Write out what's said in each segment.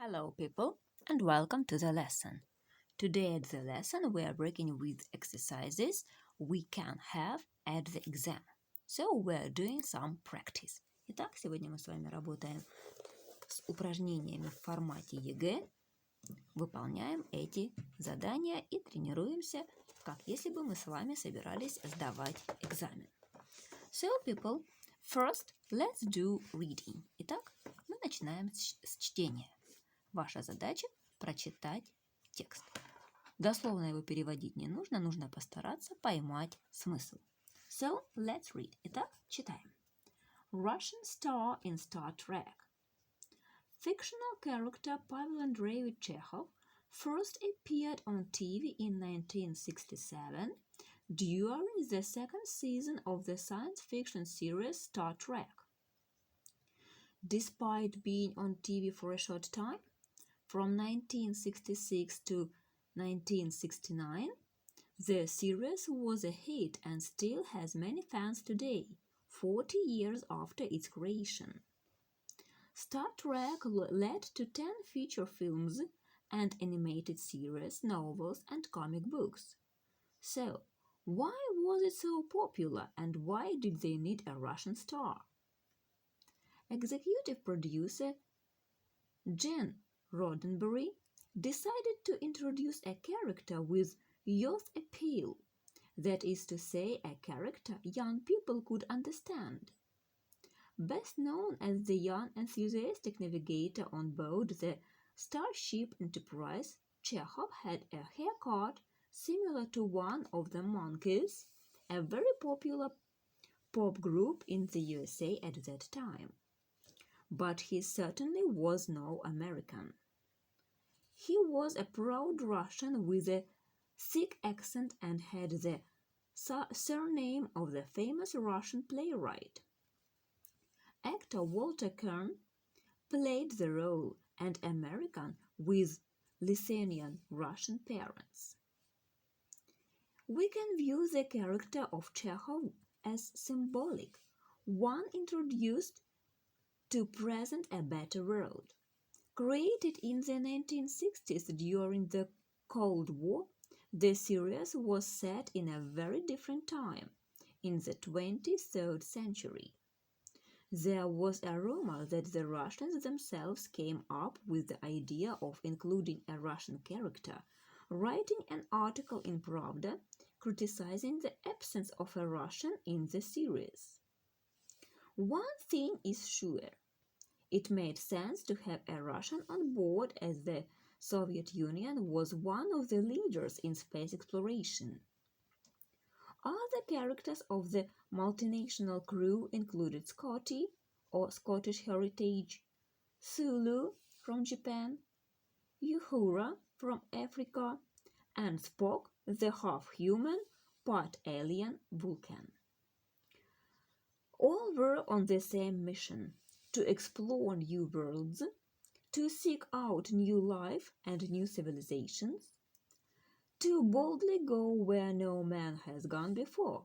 Hello, people, and welcome to the lesson. Today at the lesson we are working with exercises we can have at the exam. So we are doing some practice. Итак, сегодня мы с вами работаем с упражнениями в формате ЕГЭ, выполняем эти задания и тренируемся, как если бы мы с вами собирались сдавать экзамен. So, people, first let's do reading. Итак, мы начинаем с чтения. Ваша задача – прочитать текст. Дословно его переводить не нужно, нужно постараться поймать смысл. So, let's read. Итак, читаем. Russian star in Star Trek. Fictional character Pavel Andreevich Chekhov first appeared on TV in 1967 during the second season of the science fiction series Star Trek. Despite being on TV for a short time, from 1966 to 1969, the series was a hit and still has many fans today, 40 years after its creation. Star Trek led to 10 feature films and animated series, novels, and comic books. So, why was it so popular and why did they need a Russian star? Executive producer Gene Roddenberry decided to introduce a character with youth appeal, that is to say, a character young people could understand. Best known as the young enthusiastic navigator on board the Starship Enterprise, Chekhov had a haircut similar to one of the Monkees, a very popular pop group in the USA at that time. But he certainly was no American. He was a proud Russian with a thick accent and had the surname of the famous Russian playwright. Actor Walter Kern played the role, an American with Lithuanian Russian parents. We can view the character of Chekhov as symbolic, one introduced to present a better world. Created in the 1960s during the Cold War, the series was set in a very different time, in the 23rd century. There was a rumor that the Russians themselves came up with the idea of including a Russian character, writing an article in Pravda criticizing the absence of a Russian in the series. One thing is sure. It made sense to have a Russian on board as the Soviet Union was one of the leaders in space exploration. Other characters of the multinational crew included Scotty, or Scottish heritage, Sulu from Japan, Uhura from Africa, and Spock, the half-human, part-alien Vulcan. All were on the same mission, to explore new worlds, to seek out new life and new civilizations, to boldly go where no man has gone before,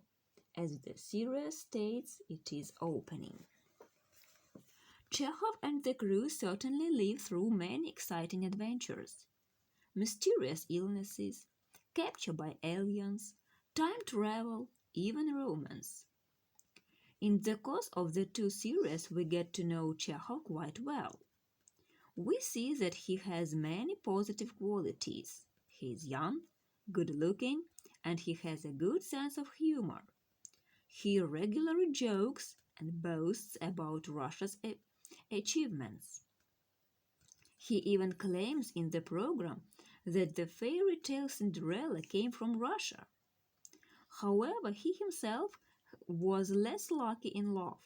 as the series states it is opening. Chekhov and the crew certainly lived through many exciting adventures, mysterious illnesses, capture by aliens, time travel, even romance. In the course of the two series, we get to know Chekhov quite well. We see that he has many positive qualities. He is young, good-looking, and he has a good sense of humor. He regularly jokes and boasts about Russia's achievements. He even claims in the program that the fairy tale Cinderella came from Russia. However, he himself was less lucky in love.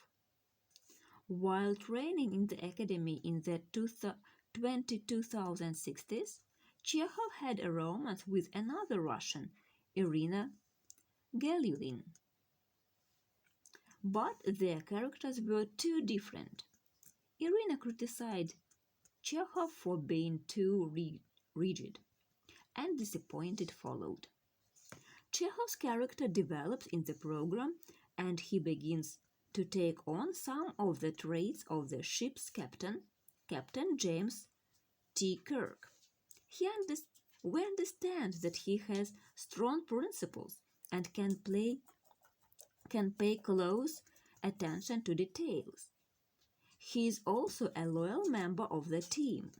While training in the academy in the 2060s, Chekhov had a romance with another Russian, Irina Galyulin. But their characters were too different. Irina criticized Chekhov for being too rigid, and disappointed followed. Chekhov's character develops in the program and he begins to take on some of the traits of the ship's captain, Captain James T. Kirk. We understand that he has strong principles and can pay close attention to details. He is also a loyal member of the team.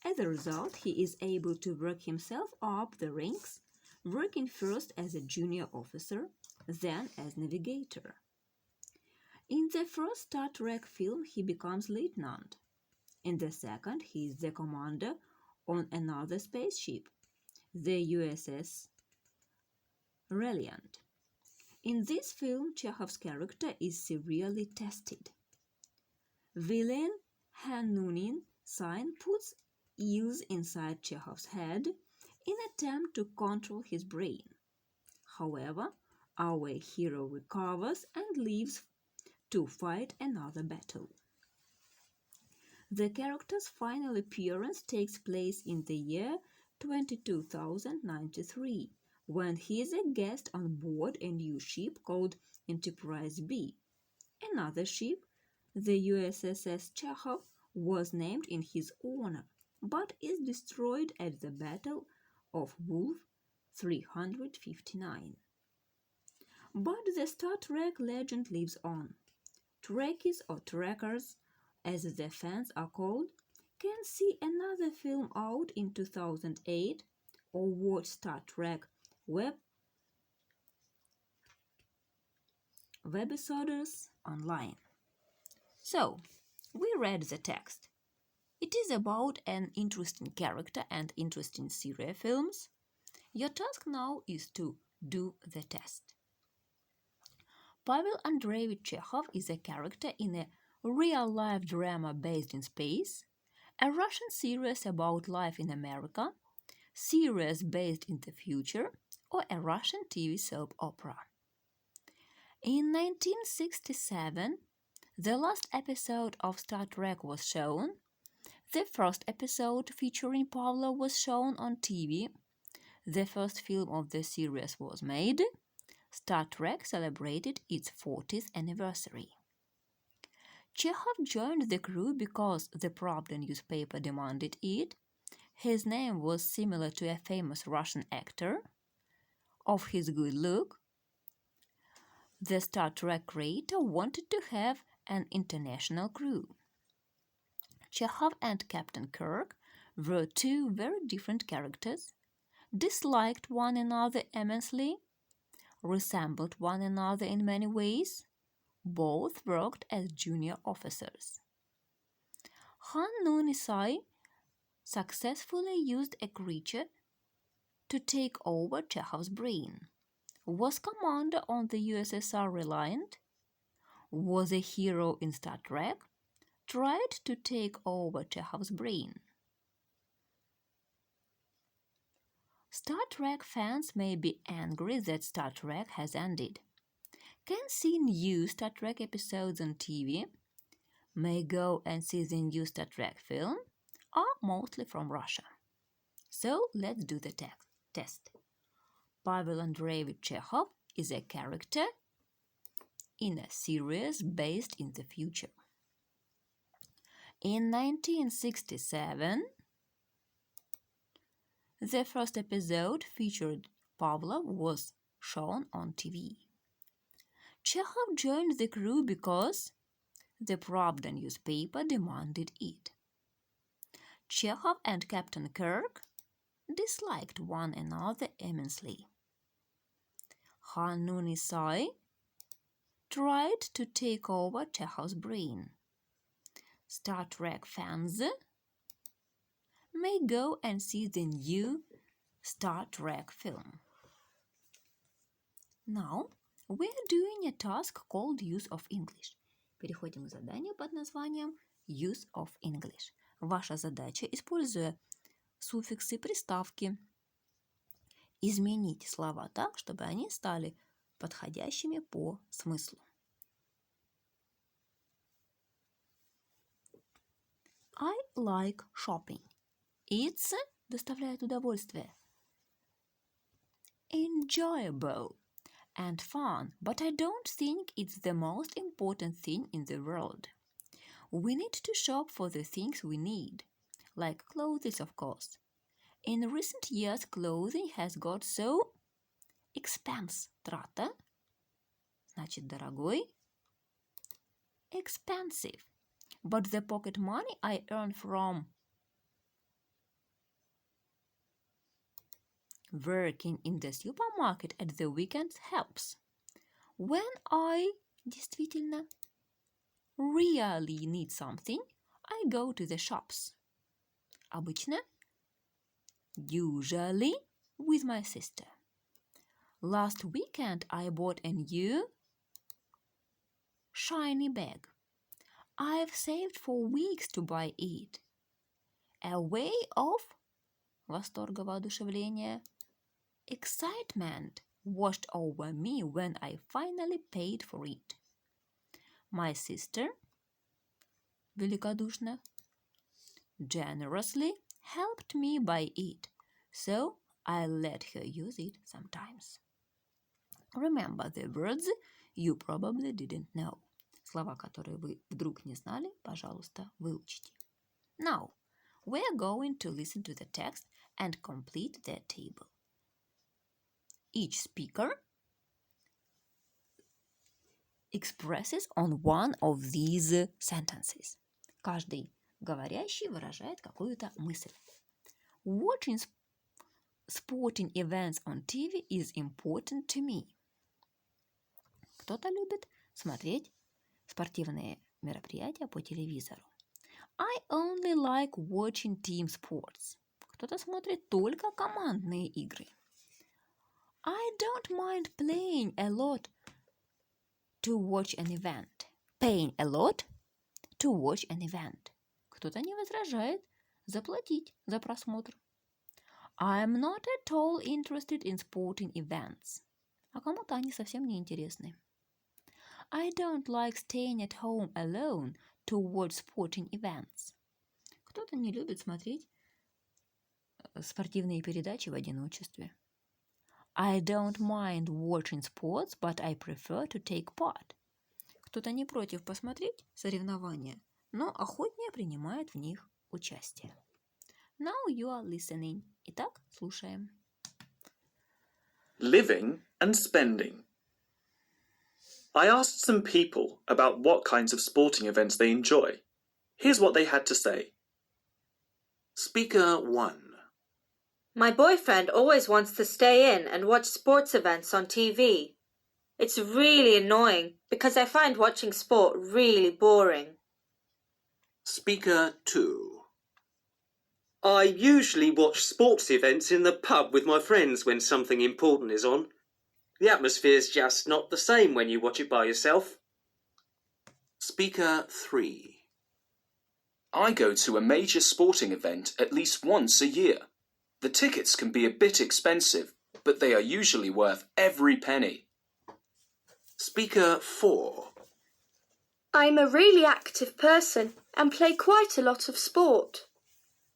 As a result, he is able to work himself up the ranks, working first as a junior officer, then as navigator. In the first Star Trek film, he becomes lieutenant. In the second, he is the commander on another spaceship, the USS Reliant. In this film, Chekhov's character is severely tested. Villain Han Nunin Sign puts eels inside Chekhov's head in attempt to control his brain. However, our hero recovers and leaves to fight another battle. The character's final appearance takes place in the year 22,093, when he is a guest on board a new ship called Enterprise B. Another ship, the USS Chekhov, was named in his honor, but is destroyed at the Battle of Wolf 359. But the Star Trek legend lives on. Trekkies or Trekkers, as the fans are called, can see another film out in 2008 or watch Star Trek webisodes online. So, we read the text. It is about an interesting character and interesting series of films. Your task now is to do the test. Pavel Andreevich Chekhov is a character in a real-life drama based in space, a Russian series about life in America, series based in the future, or a Russian TV soap opera. In 1967, the last episode of Star Trek was shown. The first episode featuring Pavlov was shown on TV. The first film of the series was made. Star Trek celebrated its 40th anniversary. Chekhov joined the crew because the Pravda newspaper demanded it. His name was similar to a famous Russian actor. Of his good look, the Star Trek creator wanted to have an international crew. Chekhov and Captain Kirk were two very different characters, disliked one another immensely, resembled one another in many ways. Both worked as junior officers. Han Nunisai successfully used a creature to take over Chekhov's brain, was commander on the USSR Reliant, was a hero in Star Trek, tried to take over Chekhov's brain. Star Trek fans may be angry that Star Trek has ended, can see new Star Trek episodes on TV, may go and see the new Star Trek film, are mostly from Russia. So let's do the test. Pavel Andreevich Chekhov is a character in a series based in the future. In 1967, the first episode featured Pavlov was shown on TV. Chekhov joined the crew because the Pravda newspaper demanded it. Chekhov and Captain Kirk disliked one another immensely. Han Nunisai tried to take over Chekhov's brain. Star Trek fans may go and see the new Star Trek film. Now, we are doing a task called Use of English. Переходим к заданию под названием Use of English. Ваша задача, используя суффиксы и приставки, изменить слова так, чтобы они стали подходящими по смыслу. I like shopping. It's доставляет удовольствие. Enjoyable and fun, but I don't think it's the most important thing in the world. We need to shop for the things we need, like clothes, of course. In recent years, clothing has got so expense – трата, значит дорогой, expensive. But the pocket money I earn from working in the supermarket at the weekends helps. When I действительно really need something, I go to the shops. Обычно, usually, with my sister. Last weekend I bought a new shiny bag. I've saved for weeks to buy it. A way of восторга, воодушевления, excitement washed over me when I finally paid for it. My sister великодушно generously helped me buy it, so I let her use it sometimes. Remember the words you probably didn't know. Слова, которые вы вдруг не знали, пожалуйста, выучите. Now, we're going to listen to the text and complete the table. Each speaker expresses on one of these sentences. Каждый говорящий выражает какую-то мысль. Watching sporting events on TV is important to me. Кто-то любит смотреть спортивные мероприятия по телевизору. I only like watching team sports. Кто-то смотрит только командные игры. I don't mind playing a lot to watch an event. Paying a lot to watch an event. Кто-то не возражает заплатить за просмотр. I'm not at all interested in sporting events. А кому-то они совсем не интересны. I don't like staying at home alone to watch sporting events. Кто-то не любит смотреть спортивные передачи в одиночестве. I don't mind watching sports, but I prefer to take part. Кто-то не против посмотреть соревнования, но охотнее принимает в них участие. Now you are listening. Итак, слушаем. Living and spending. I asked some people about what kinds of sporting events they enjoy. Here's what they had to say. Speaker 1. My boyfriend always wants to stay in and watch sports events on TV. It's really annoying because I find watching sport really boring. Speaker 2. I usually watch sports events in the pub with my friends when something important is on. The atmosphere's just not the same when you watch it by yourself. Speaker 3. I go to a major sporting event at least once a year. The tickets can be a bit expensive, but they are usually worth every penny. Speaker 4. I'm a really active person and play quite a lot of sport.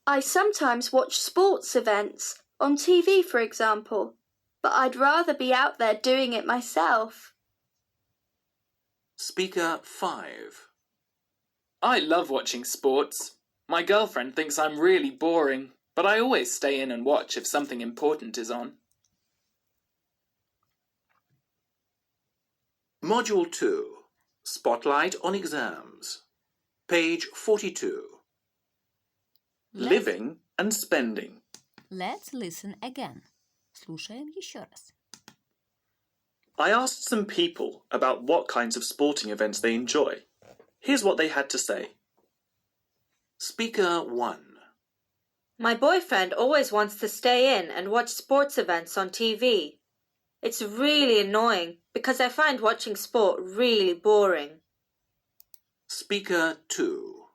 I sometimes watch sports events, on TV for example, but I'd rather be out there doing it myself. Speaker 5. I love watching sports. My girlfriend thinks I'm really boring, but I always stay in and watch if something important is on. Module 2. Spotlight on exams. Page 42. Living and spending. Let's listen again. Слушаем еще раз. I asked some people about what kinds of sporting events they enjoy. Here's what they had to say. Speaker 1. My boyfriend always wants to stay in and watch sports events on TV. It's really annoying because I find watching sport really boring. Speaker 2.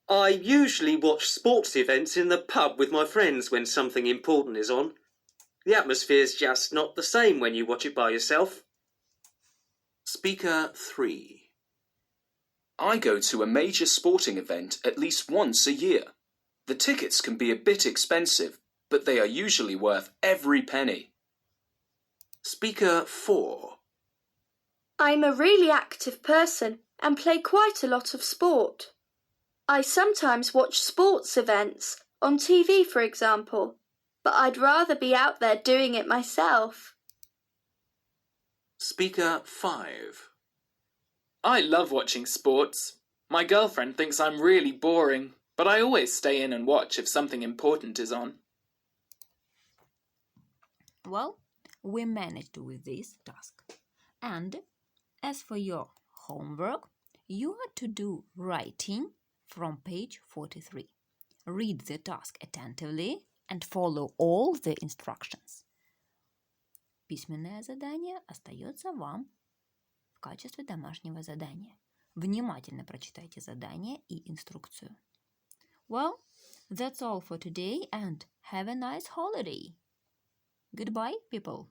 I usually watch sports events in the pub with my friends when something important is on. The atmosphere's just not the same when you watch it by yourself. Speaker 3. I go to a major sporting event at least once a year. The tickets can be a bit expensive, but they are usually worth every penny. Speaker 4. I'm a really active person and play quite a lot of sport. I sometimes watch sports events on TV, for example, but I'd rather be out there doing it myself. Speaker 5. I love watching sports. My girlfriend thinks I'm really boring, but I always stay in and watch if something important is on. Well, we managed with this task. And as for your homework, you are to do writing from page 43. Read the task attentively and follow all the instructions. Письменное задание остается вам в качестве домашнего задания. Внимательно прочитайте задание и инструкцию. Well, that's all for today and have a nice holiday. Goodbye, people.